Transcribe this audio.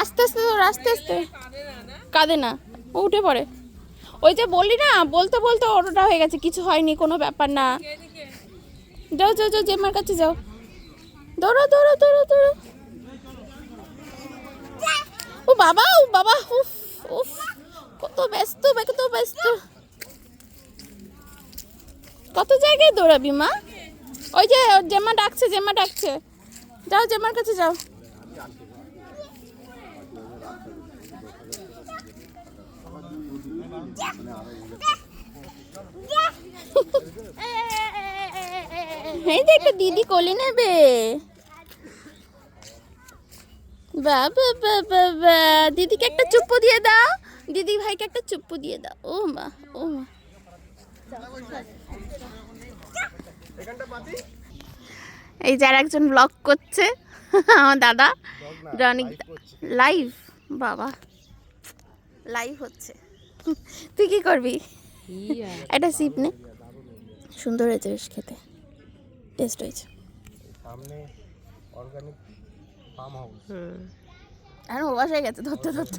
আস্তে আস্তে তোর, আস্তে আস্তে। কাঁদে না, ও উঠে পড়ে। ওই যে বললি না, বলতে বলতে ওটা হয়ে গেছে, কিছু হয়নি, কোনো ব্যাপার না। যাও যাও যাও, জেম্মার কাছে যাও, দৌড়ো দৌড়ো দৌড়ো দৌড়ো। ও বাবা, ও বাবা, উফ উফ, কত ব্যস্ত, কত ব্যস্ত। কত জায়গায় দৌড়াবি মা? ওই যে জেম্মা ডাকছে, জেম্মা ডাকছে, যাও জেম্মার কাছে যাও। এই যে একটা দিদি কোলে নেবে। বাবা বাবা, দিদিকে একটা চুপ্পু দিয়ে দাও, দিদি ভাইকে একটা চুপ্পু দিয়ে দাও। ও মা, ও মা। এই যে আর একজন ব্লগ করছে, আমার দাদা রনিক। লাইভ? বাবা, লাইভ হচ্ছে। তুই কি করবি? একটা সিপ নে, সুন্দর হয়েছে বেশ, খেতে টেস্ট হয়েছে। সামনে অর্গানিক ফার্ম হাউস। আর অভ্যাস হয়ে গেছে ধরতে ধরতে।